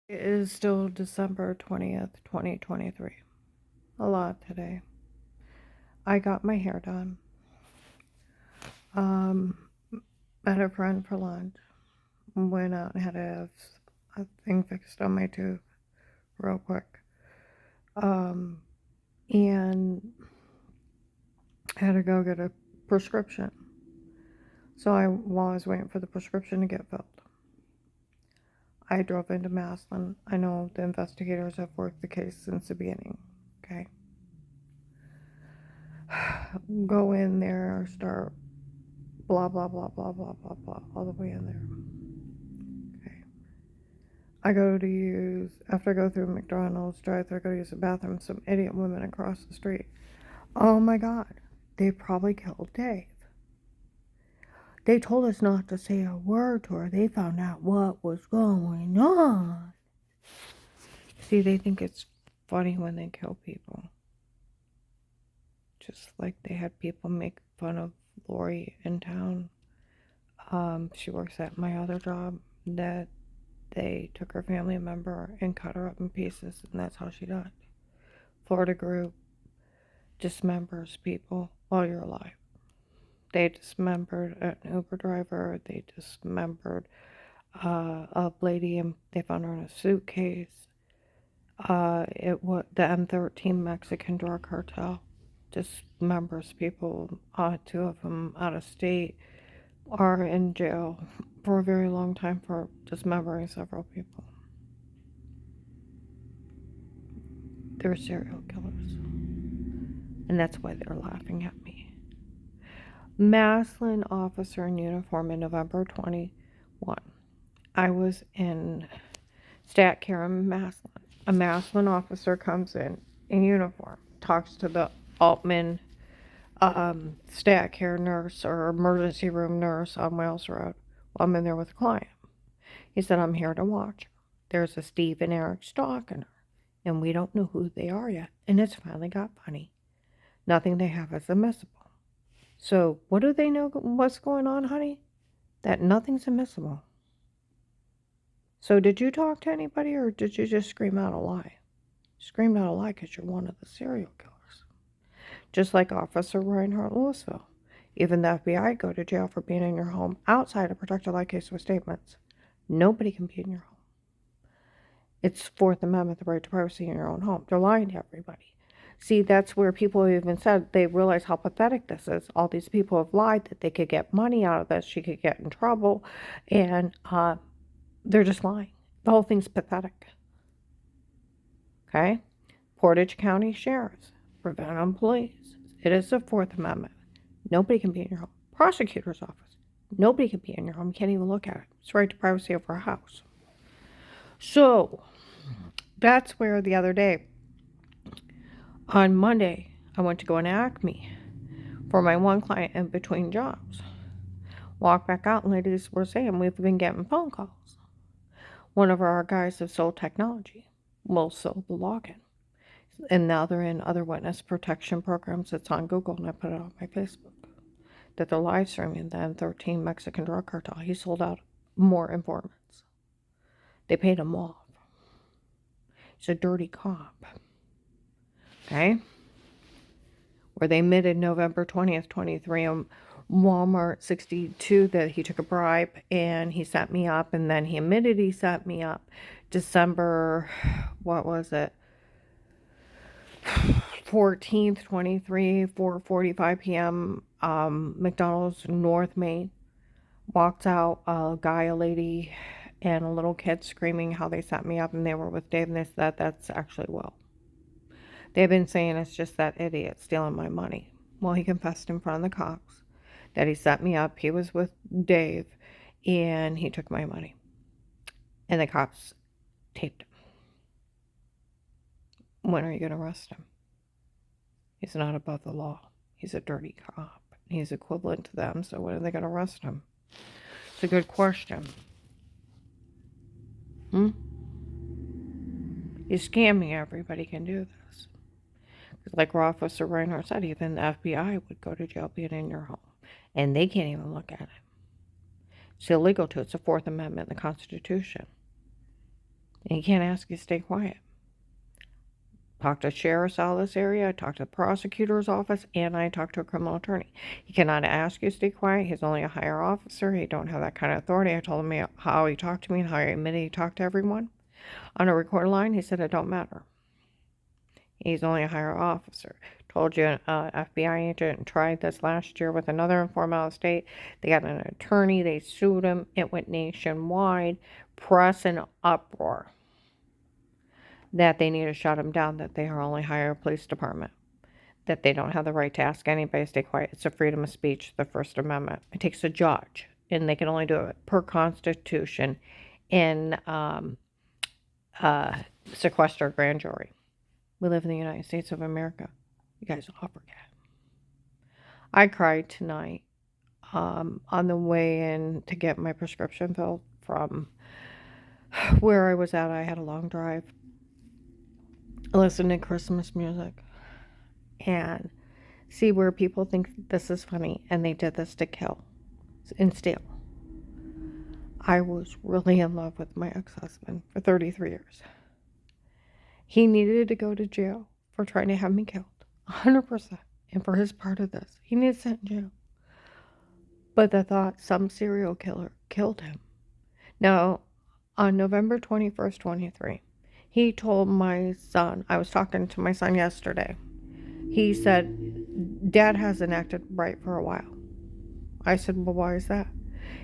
It is still December 20th, 2023. A lot today. I got my hair done. Um, Met a friend for lunch. Went out and had a thing fixed on my tooth real quick. Um, and had to go get a prescription. So while I was waiting for the prescription to get filled, I drove into Maslin. I know the investigators have worked the case since the beginning. Okay. Go in there, start blah, blah, blah, blah, blah, blah, blah, all the way in there. Okay. After I go through McDonald's drive-thru, I go to use the bathroom. Some idiot women across the street. Oh my God. They probably killed Dave. They told us not to say a word to her. They found out what was going on. See, they think it's funny when they kill people. Just like they had people make fun of Lori in town. She works at my other job, that they took her family member and cut her up in pieces, and that's how she died. Florida group dismembers people while you're alive. They dismembered an Uber driver. They dismembered a lady, and they found her in a suitcase. It was the M13 Mexican drug cartel dismembers people. Two of them out of state are in jail for a very long time for dismembering several people. They're serial killers. And that's why they're laughing at me. Maslin officer in uniform in November 21. I was in stat care in Maslin. A Maslin officer comes in uniform, talks to the Altman stat care nurse or emergency room nurse on Wales Road while I'm in there with a client. He said, I'm here to watch her. There's a Steve and Eric stalking her, and we don't know who they are yet, and it's finally got funny. Nothing they have is admissible. So what do they know what's going on, honey? That nothing's admissible. So did you talk to anybody, or did you just scream out a lie? Screamed out a lie because you're one of the serial killers. Just like Officer Reinhardt Louisville. Even the FBI go to jail for being in your home outside a protected light case with statements. Nobody can be in your home. It's Fourth Amendment, the right to privacy in your own home. They're lying to everybody. See, that's where people even said they realize how pathetic this is. All these people have lied that they could get money out of this. She could get in trouble. And they're just lying. The whole thing's pathetic. Okay? Portage County Sheriff's, Ravenna Police. It is the Fourth Amendment. Nobody can be in your home. Prosecutor's office. Nobody can be in your home. You can't even look at it. It's right to privacy over a house. So, that's where the other day, on Monday, I went to go in Acme for my one client in between jobs. Walked back out, and ladies were saying, we've been getting phone calls. One of our guys have sold technology. Will sold the login. And now they're in other witness protection programs. It's on Google, and I put it on my Facebook. That they're live streaming the M13 Mexican drug cartel. He sold out more informants. They paid him off. He's a dirty cop. Okay? Where they admitted November 20th, 23 on Walmart 62 that he took a bribe and he set me up, and then he admitted he set me up December, what was it? 14th, 23, 4:45 p.m. McDonald's North Main. Walked out a guy, a lady, and a little kid screaming how they set me up and they were with Dave, and they said that's actually Will. They've been saying it's just that idiot stealing my money. Well, he confessed in front of the cops that he set me up. He was with Dave, and he took my money. And the cops taped him. When are you going to arrest him? He's not above the law. He's a dirty cop. He's equivalent to them, so when are they going to arrest him? It's a good question. He's scamming. Everybody can do this. Like Officer Reinhardt said, even the FBI would go to jail being in your home. And they can't even look at it. It's illegal to. It's the Fourth Amendment in the Constitution. And he can't ask you to stay quiet. Talk to sheriffs out of this area, I talked to the prosecutor's office, and I talked to a criminal attorney. He cannot ask you to stay quiet. He's only a higher officer. He don't have that kind of authority. I told him how he talked to me and how he admitted he talked to everyone. On a recorded line, he said it don't matter. He's only a higher officer. Told you an FBI agent tried this last year with another informant out of state. They got an attorney. They sued him. It went nationwide. Press and uproar that they need to shut him down, that they are only hire a police department, that they don't have the right to ask anybody to stay quiet. It's a freedom of speech, the First Amendment. It takes a judge, and they can only do it per Constitution in sequester grand jury. We live in the United States of America. You guys all forget. I cried tonight on the way in to get my prescription filled from where I was at. I had a long drive. Listen to Christmas music and see where people think this is funny and they did this to kill and steal. I was really in love with my ex-husband for 33 years. He needed to go to jail for trying to have me killed, 100%. And for his part of this, he needed sent in jail. But the thought some serial killer killed him. Now, on November 21st, 23, he told my son, I was talking to my son yesterday, he said, Dad hasn't acted right for a while. I said, well, why is that?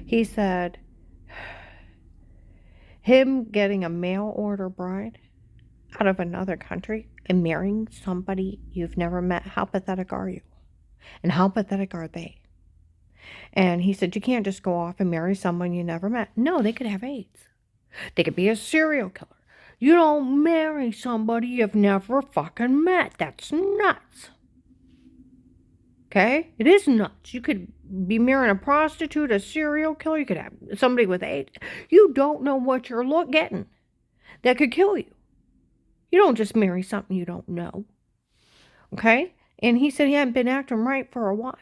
He said, him getting a mail order bride out of another country and marrying somebody you've never met, how pathetic are you? And how pathetic are they? And he said, you can't just go off and marry someone you never met. No, they could have AIDS. They could be a serial killer. You don't marry somebody you've never fucking met. That's nuts. Okay? It is nuts. You could be marrying a prostitute, a serial killer. You could have somebody with AIDS. You don't know what you're getting that could kill you. You don't just marry something you don't know. Okay? And he said he hadn't been acting right for a while.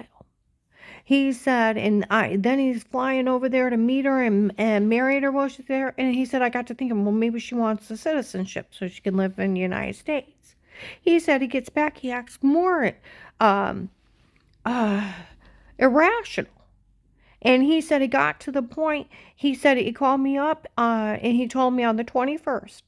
He said, then he's flying over there to meet her and married her while she's there. And he said, I got to thinking, well, maybe she wants the citizenship so she can live in the United States. He said he gets back, he acts more irrational. And he said he got to the point, he said he called me up and he told me on the 21st,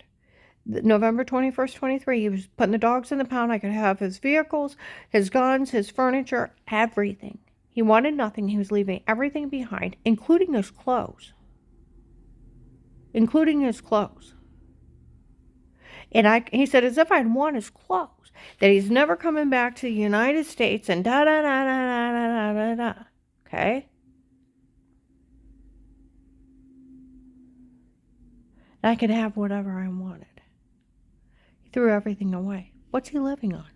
November 21st, 23, he was putting the dogs in the pound. I could have his vehicles, his guns, his furniture, everything. He wanted nothing. He was leaving everything behind, including his clothes. Including his clothes. And he said, as if I'd want his clothes, that he's never coming back to the United States and da-da-da-da-da-da-da-da. Okay? And I could have whatever I wanted. He threw everything away. What's he living on?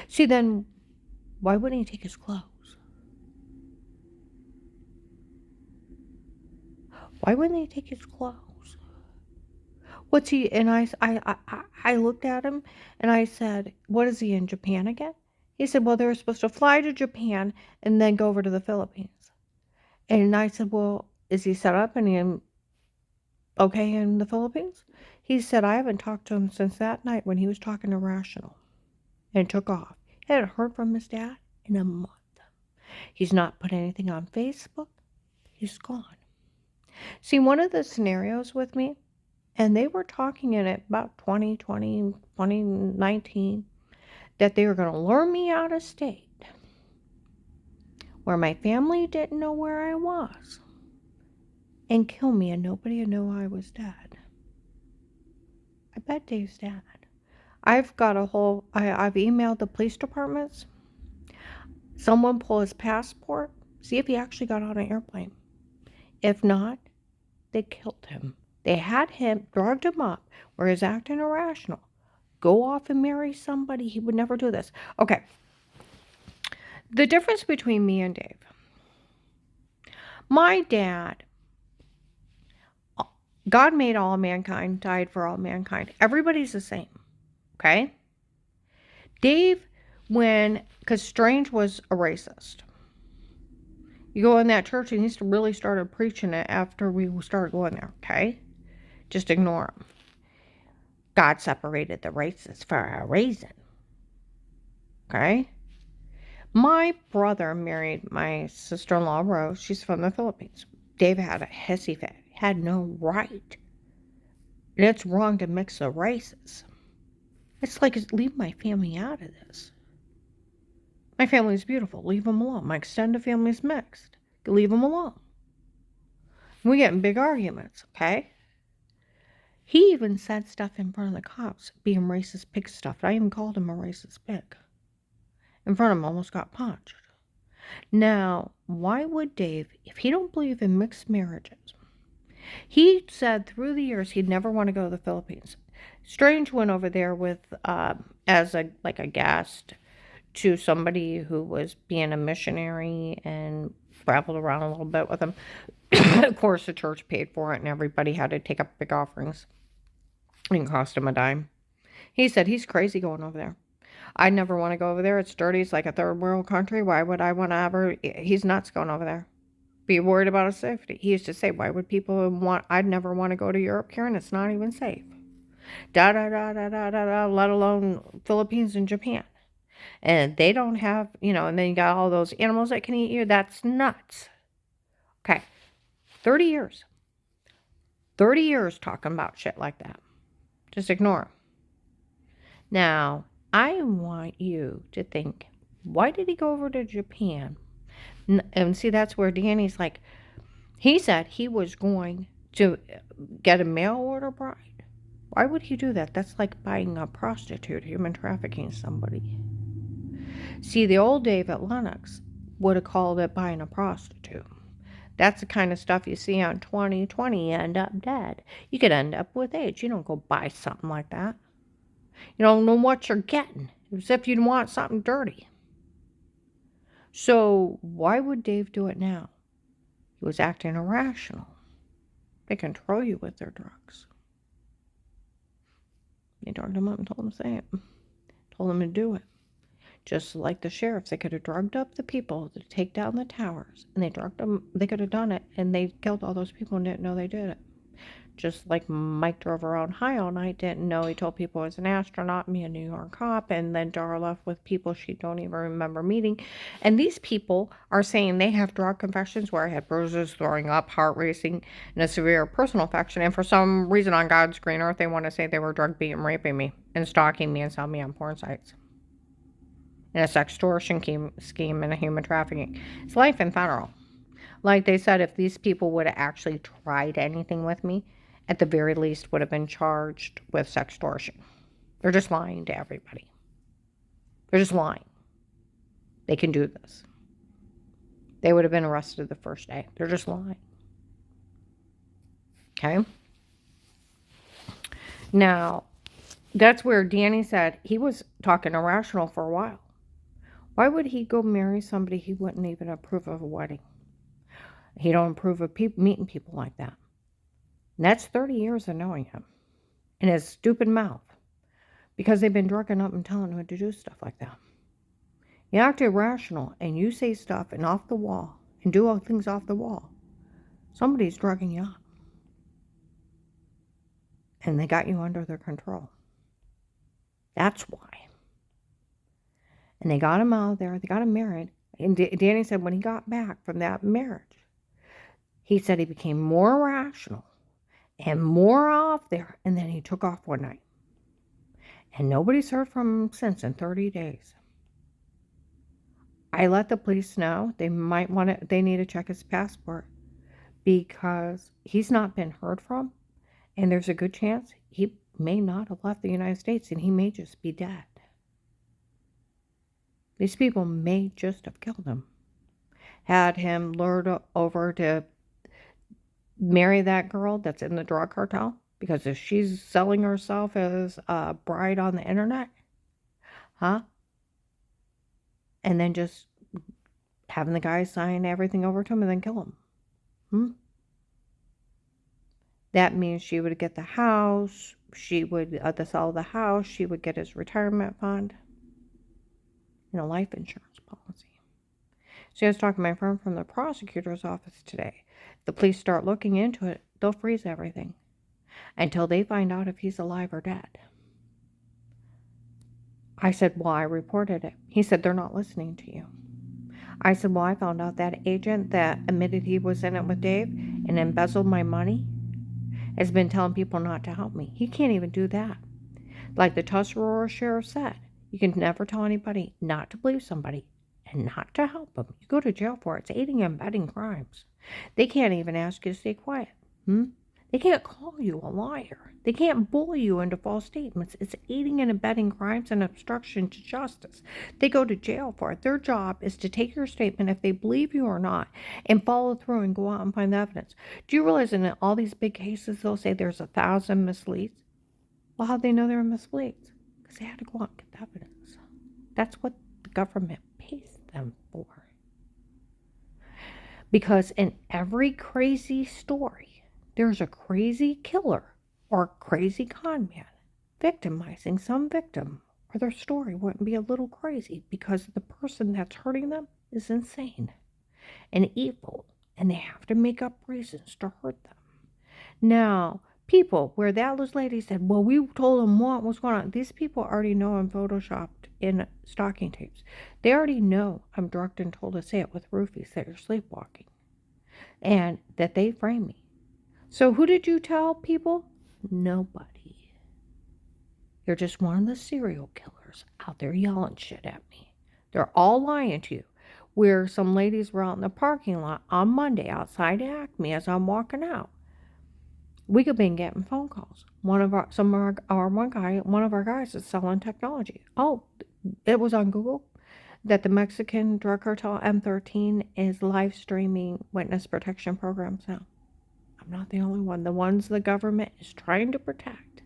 See, then, why wouldn't he take his clothes? Why wouldn't he take his clothes? What's he, and I looked at him and I said, what is he in Japan again? He said, well, they were supposed to fly to Japan and then go over to the Philippines. And I said, well, is he set up and okay in the Philippines? He said, I haven't talked to him since that night when he was talking to Rational and took off. He hadn't heard from his dad in a month. He's not put anything on Facebook. He's gone. See, one of the scenarios with me, and they were talking in it about 2019, that they were going to lure me out of state, where my family didn't know where I was, and kill me, and nobody would know I was dead. I bet Dave's dead. I've emailed the police departments. Someone pull his passport, see if he actually got on an airplane. If not, they killed him. They had him, drugged him up, where he's acting irrational. Go off and marry somebody. He would never do this. Okay. The difference between me and Dave. My dad, God made all mankind, died for all mankind. Everybody's the same. Okay? Dave, because Strange was a racist. You go in that church and he really started preaching it after we started going there, okay? Just ignore him. God separated the races for a reason. Okay? My brother married my sister-in-law, Rose. She's from the Philippines. Dave had a hissy fit. Had no right. And it's wrong to mix the races. It's like, leave my family out of this. My family's beautiful. Leave them alone. My extended family's mixed. Leave them alone. We get in big arguments, okay? He even said stuff in front of the cops, being racist pig stuff. I even called him a racist pig. In front of him, almost got punched. Now, why would Dave, if he don't believe in mixed marriages, he said through the years he'd never want to go to the Philippines. Strange went over there with as a guest to somebody who was being a missionary and traveled around a little bit with him. Of course, the church paid for it, and everybody had to take up big offerings. It didn't cost him a dime. He said he's crazy going over there. I never want to go over there. It's dirty. It's like a third world country. Why would I want to ever? He's nuts going over there. Be worried about his safety. He used to say, why would people want, I'd never want to go to Europe, Karen. It's not even safe. Da da da da da da da, let alone Philippines and Japan. And they don't have, and then you got all those animals that can eat you. That's nuts. Okay. 30 years. 30 years talking about shit like that. Just ignore him. Now, I want you to think, why did he go over to Japan? And see, that's where Danny's like, he said he was going to get a mail order bride. Why would he do that? That's like buying a prostitute, human trafficking somebody. See, the old Dave at Lennox would have called it buying a prostitute. That's the kind of stuff you see on 2020, you end up dead. You could end up with AIDS. You don't go buy something like that. You don't know what you're getting, as if you'd want something dirty. So why would Dave do it now? He was acting irrational. They control you with their drugs. They drugged him up and told him to say it. Told him to do it. Just like the sheriffs, they could have drugged up the people to take down the towers. And they drugged them. They could have done it. And they killed all those people and didn't know they did it. Just like Mike drove around high all night, didn't know he told people he was an astronaut, me a New York cop, and then Dara left with people she don't even remember meeting. And these people are saying they have drug confessions where I had bruises, throwing up, heart racing, and a severe personal affection. And for some reason on God's green earth, they want to say they were drug beating, raping me, and stalking me and selling me on porn sites. And a sextortion scheme and a human trafficking. It's life in federal. Like they said, if these people would have actually tried anything with me, at the very least would have been charged with sextortion. They're just lying to everybody. They're just lying. They can do this. They would have been arrested the first day. They're just lying. Okay? Now, that's where Danny said he was talking irrational for a while. Why would he go marry somebody he wouldn't even approve of a wedding? He don't approve of meeting people like that. And that's 30 years of knowing him. In his stupid mouth. Because they've been drugging up and telling him to do stuff like that. You act irrational and you say stuff and off the wall. And do all things off the wall. Somebody's drugging you up. And they got you under their control. That's why. And they got him out of there. They got him married. And Danny said when he got back from that marriage, he said he became more rational. And more off there. And then he took off one night. And nobody's heard from him since in 30 days. I let the police know they need to check his passport. Because he's not been heard from. And there's a good chance he may not have left the United States. And he may just be dead. These people may just have killed him. Had him lured over to marry that girl that's in the drug cartel, because if she's selling herself as a bride on the internet, and then just having the guy sign everything over to him and then kill him, that means she would get the house, she would sell the house, she would get his retirement fund, and a life insurance policy. So I was talking to my friend from the prosecutor's office today. If the police start looking into it, they'll freeze everything. until they find out if he's alive or dead. I said, well, I reported it. He said, they're not listening to you. I said, well, I found out that agent that admitted he was in it with Dave and embezzled my money has been telling people not to help me. He can't even do that. Like the Tuscarora sheriff said, you can never tell anybody not to believe somebody and not to help them. You go to jail for it. It's aiding and abetting crimes. They can't even ask you to stay quiet. They can't call you a liar. They can't bully you into false statements. It's aiding and abetting crimes and obstruction to justice. They go to jail for it. Their job is to take your statement, if they believe you or not, and follow through and go out and find the evidence. Do you realize in all these big cases, they'll say there's 1,000 misleads? Well, how'd they know they were misleads? Because they had to go out and get the evidence. That's what the government pays them for. Because in every crazy story, there's a crazy killer or crazy con man victimizing some victim, or their story wouldn't be a little crazy because the person that's hurting them is insane and evil, and they have to make up reasons to hurt them. Now, people where that lady said, well, we told them what was going on. These people already know I'm photoshopped in stalking tapes. They already know I'm drugged and told to say it with roofies that you're sleepwalking and that they frame me. So who did you tell, people? Nobody. You're just one of the serial killers out there yelling shit at me. They're all lying to you. Where some ladies were out in the parking lot on Monday outside Acme as I'm walking out. We could be getting phone calls. One of our guys is selling technology. Oh, it was on Google that the Mexican drug cartel M13 is live streaming witness protection programs now. I'm not the only one. The ones the government is trying to protect,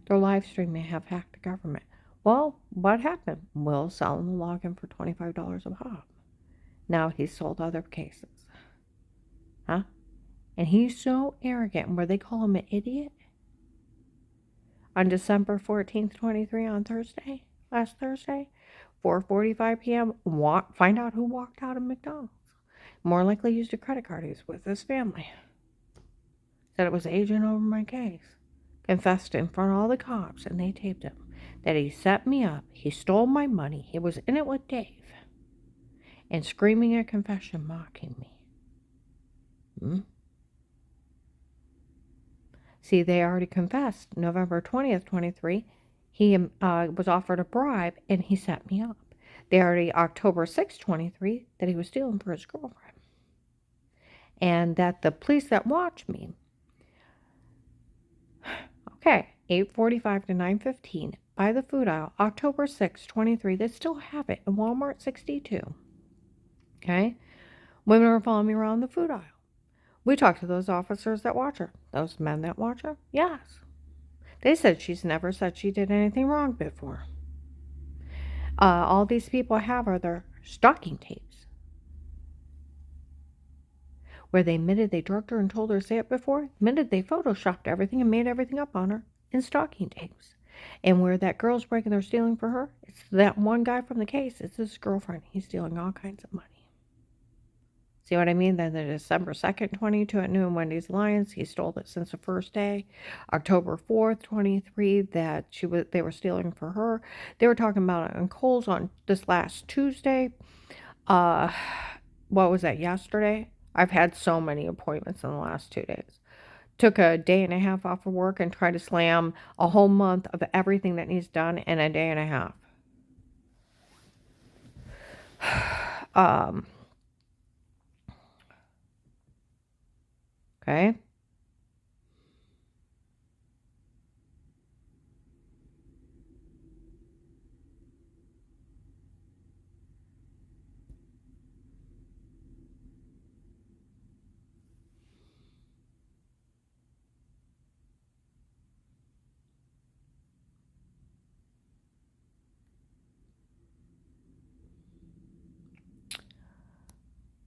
their live streaming have hacked the government. Well, what happened? Will selling the login for $25 a pop. Now he's sold other cases. Huh? And he's so arrogant, where they call him an idiot. On December 14th, 23, on last Thursday, 4:45 p.m., find out who walked out of McDonald's. More likely used a credit card. He was with his family. Said it was agent over my case. Confessed in front of all the cops, and they taped him. That he set me up. He stole my money. He was in it with Dave. And screaming a confession, mocking me. See, they already confessed. November 20th, 23, he was offered a bribe, and he set me up. They already, October 6th, 23, that he was stealing for his girlfriend. And that the police that watched me, okay, 8:45 to 9:15, by the food aisle, October 6th, 23, they still have it in Walmart 62. Okay? Women are following me around the food aisle. We talked to those officers that watch her. Those men that watch her? Yes. They said she's never said she did anything wrong before. All these people have are their stalking tapes, where they admitted they drugged her and told her to say it before, admitted they photoshopped everything and made everything up on her in stalking tapes. And where that girl's breaking their stealing for her, it's that one guy from the case. It's his girlfriend. He's stealing all kinds of money. See what I mean? Then the December 2nd, 22 at noon, Wendy's Lions, he stole it since the first day. October 4th, 23, that they were stealing for her. They were talking about it on Kohl's on this last Tuesday. What was that, yesterday? I've had so many appointments in the last 2 days. Took a day and a half off of work and tried to slam a whole month of everything that needs done in a day and a half. Okay.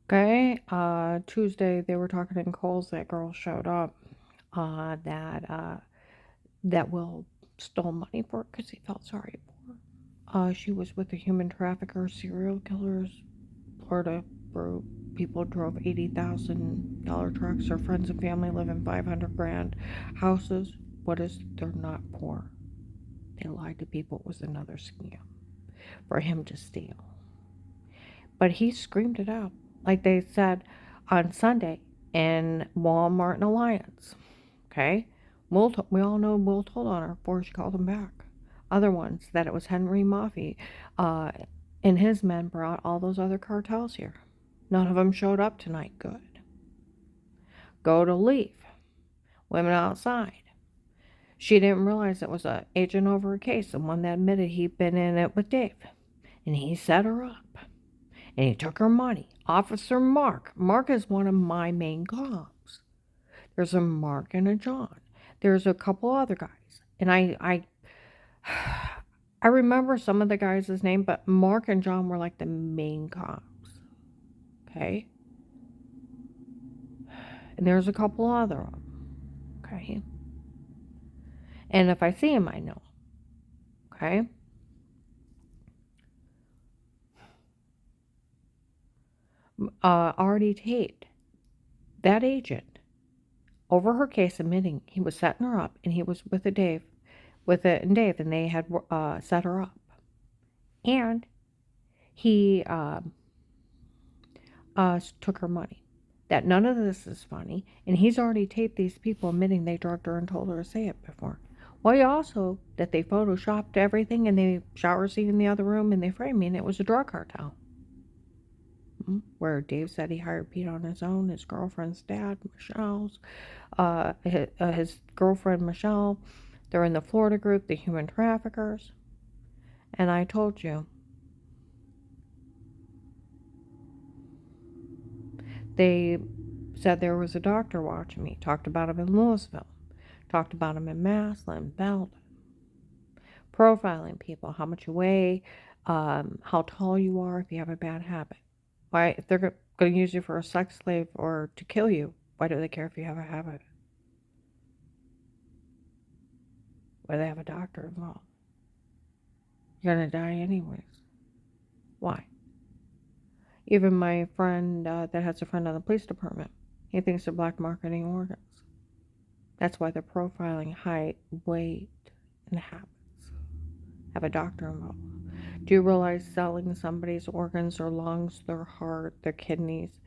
Okay, Tuesday they were talking in Kohl's. That girl showed up. That Will stole money for her because he felt sorry for her. She was with a human trafficker, serial killers, Florida group. people drove $80,000 trucks. Their friends and family live in 500 grand houses. What is, they're not poor. They lied to people. It was another scam for him to steal. But he screamed it out. Like they said on Sunday in Walmart and Alliance. Okay? We all know Will told on her before she called him back. Other ones, that it was Henry Maffei and his men brought all those other cartels here. None of them showed up tonight. Good. Go to leave. Women outside. She didn't realize it was an agent over a case, the one that admitted he'd been in it with Dave. And he set her up. And he took her money. Officer Mark. Mark is one of my main cops. There's a Mark and a John. There's a couple other guys. And I remember some of the guys' name, but Mark and John were like the main cops. Okay? And there's a couple other of them. Okay? And if I see him, I know. Okay? Already taped that agent over her case, admitting he was setting her up and he was with Dave, and they had set her up. And he took her money. That none of this is funny. And he's already taped these people admitting they drugged her and told her to say it before. Well, he also, that they photoshopped everything and they shower scene in the other room and they framed me and it was a drug cartel. Where Dave said he hired Pete on his own, his girlfriend's dad, Michelle's, his girlfriend, Michelle. They're in the Florida group, the human traffickers. And I told you, they said there was a doctor watching me. Talked about him in Louisville. Talked about him in Massillon, Belden. Profiling people, how much you weigh, how tall you are, if you have a bad habit. Why, if they're going to use you for a sex slave or to kill you, why do they care if you have a habit? Why do they have a doctor involved? You're going to die anyways. Why? Even my friend that has a friend on the police department, he thinks they're black marketing organs. That's why they're profiling height, weight, and habits. Have a doctor involved. Do you realize selling somebody's organs, their lungs, their heart, their kidneys,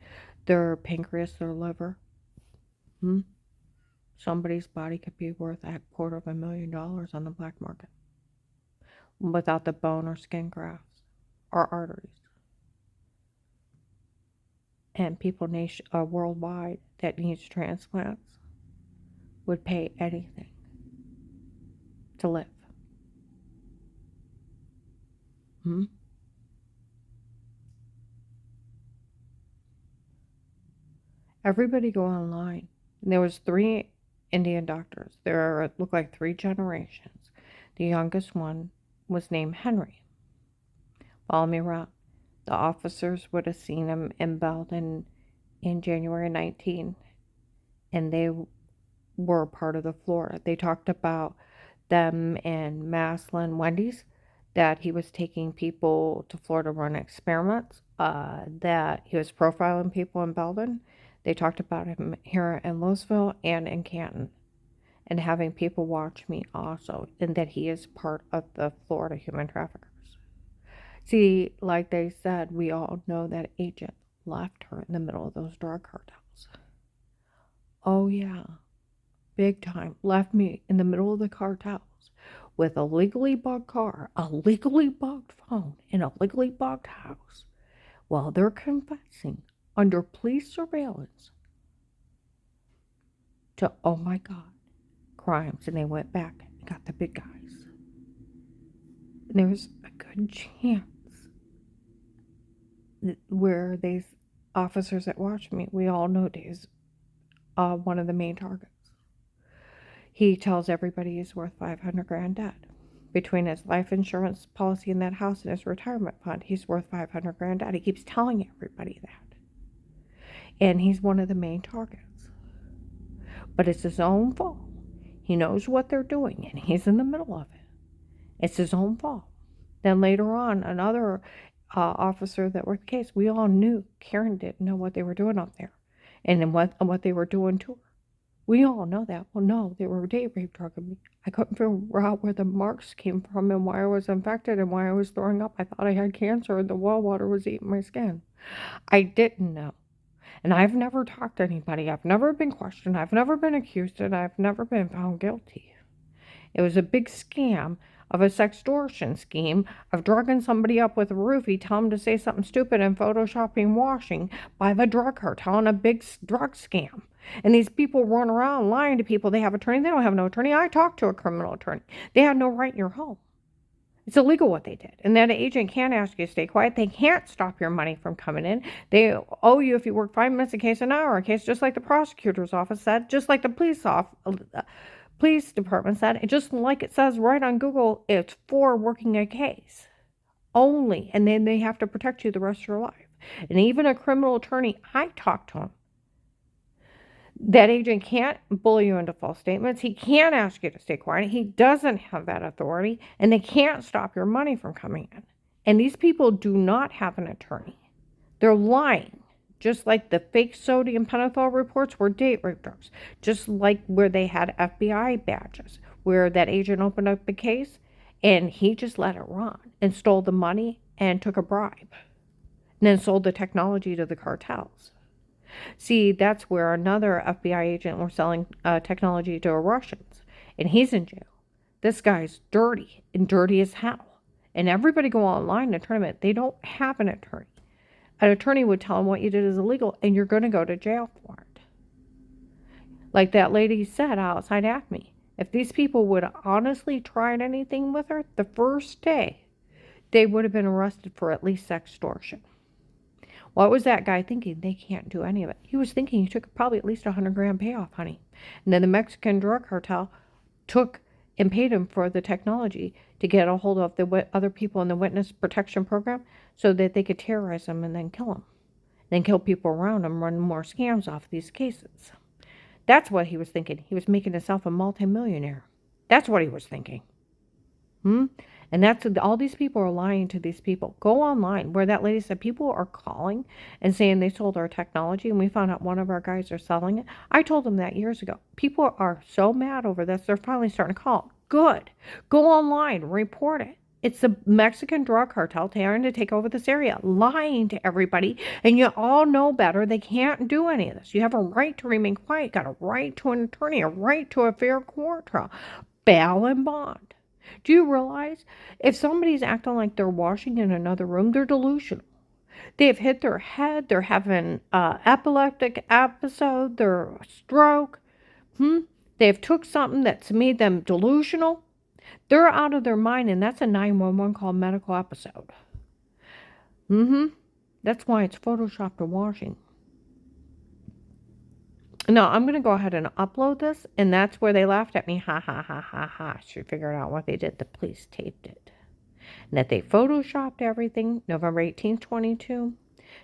their pancreas, their liver? Somebody's body could be worth $250,000 on the black market without the bone or skin grafts or arteries. And people worldwide that needs transplants would pay anything to live. Everybody go online. And there was 3 Indian doctors. There looked like 3 generations. The youngest one was named Henry. Follow me around. The officers would have seen him in Belden in January 19. And they were part of the Florida. They talked about them in Massillon, Wendy's, that he was taking people to Florida to run experiments, that he was profiling people in Belden. They talked about him here in Louisville and in Canton, and having people watch me also, and that he is part of the Florida human traffickers. See, like they said, we all know that agent left her in the middle of those drug cartels. Oh yeah, big time. Left me in the middle of the cartels with a legally bugged car, a legally bugged phone, and a legally bugged house while they're confessing under police surveillance to, oh my God, crimes. And they went back and got the big guys. And there's a good chance where these officers that watch me, we all know Dave's one of the main targets. He tells everybody he's worth $500,000 dead. Between his life insurance policy in that house and his retirement fund, he's worth $500,000 dead. He keeps telling everybody that. And he's one of the main targets. But it's his own fault. He knows what they're doing, and he's in the middle of it. It's his own fault. Then later on, another officer that worked the case. We all knew Karen didn't know what they were doing up there and then what they were doing to her. We all know that. Well, no, they were date rape drugging me. I couldn't figure out where the marks came from and why I was infected and why I was throwing up. I thought I had cancer and the well water was eating my skin. I didn't know. And I've never talked to anybody. I've never been questioned. I've never been accused, and I've never been found guilty. It was a big scam of a sextortion scheme of drugging somebody up with a roofie, tell them to say something stupid and photoshopping washing by the drug cartel in a big drug scam. And these people run around lying to people they have an attorney. They don't have no attorney. I talked to a criminal attorney. They had no right in your home. It's illegal what they did. And that agent can't ask you to stay quiet. They can't stop your money from coming in. They owe you if you work 5 minutes a case, an hour a case, just like the prosecutor's office said, just like the police department said, just like it says right on Google, it's for working a case only. And then they have to protect you the rest of your life. And even a criminal attorney, I talked to him. That agent can't bully you into false statements. He can't ask you to stay quiet. He doesn't have that authority, and they can't stop your money from coming in. And these people do not have an attorney. They're lying, just like the fake sodium pentothal reports were date rape drugs, just like where they had FBI badges, where that agent opened up the case, and he just let it run and stole the money and took a bribe, and then sold the technology to the cartels. See, that's where another FBI agent was selling technology to Russians, and he's in jail. This guy's dirty and dirty as hell. And everybody go online in a tournament. They don't have an attorney. An attorney would tell them what you did is illegal, and you're going to go to jail for it. Like that lady said outside Acme, if these people would have honestly tried anything with her, the first day, they would have been arrested for at least sextortion. What was that guy thinking? They can't do any of it. He was thinking he took probably at least $100,000 payoff, honey. And then the Mexican drug cartel took and paid him for the technology to get a hold of the other people in the witness protection program so that they could terrorize them and then kill them. Then kill people around him, run more scams off these cases. That's what he was thinking. He was making himself a multimillionaire. That's what he was thinking. And that's all these people are lying to these people. Go online where that lady said people are calling and saying they sold our technology and we found out one of our guys are selling it. I told them that years ago. People are so mad over this. They're finally starting to call. Good. Go online. Report it. It's the Mexican drug cartel trying to take over this area, lying to everybody. And you all know better. They can't do any of this. You have a right to remain quiet. Got a right to an attorney, a right to a fair court trial. Bail and bond. Do you realize if somebody's acting like they're washing in another room, they're delusional. They've hit their head. They're having an epileptic episode. They're stroke. They've took something that's made them delusional. They're out of their mind, and that's a 911 call medical episode. That's why it's photoshopped or washing. No, I'm going to go ahead and upload this, and that's where they laughed at me. Ha, ha, ha, ha, ha. She figured out what they did. The police taped it. And that they photoshopped everything. November 18th, 22.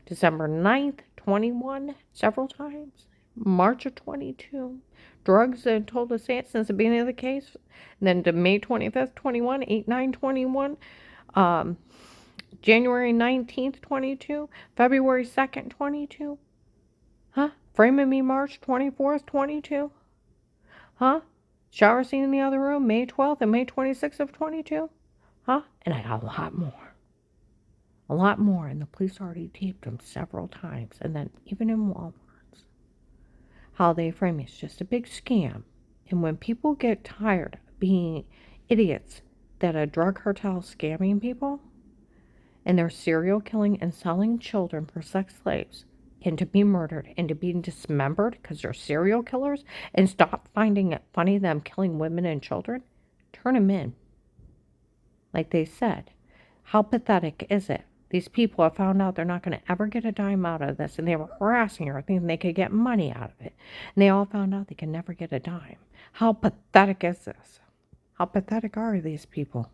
December 9th, 21, several times. March of 22. Drugs, they told us since the beginning of the case. And then to May 25th, 21, 8/9/21. January 19th, 22. February 2nd, 22. Framing me March 24th, 22. Shower scene in the other room, May 12th and May 26th of 22. And I got a lot more. A lot more. And the police already taped them several times. And then even in Walmart's. How they frame it's just a big scam. And when people get tired of being idiots that a drug cartel is scamming people, and they're serial killing and selling children for sex slaves, and to be murdered and to be dismembered because they're serial killers, and stop finding it funny them killing women and children, turn them in. Like they said, how pathetic is it? These people have found out they're not going to ever get a dime out of this, and they were harassing her, thinking they could get money out of it. And they all found out they can never get a dime. How pathetic is this? How pathetic are these people?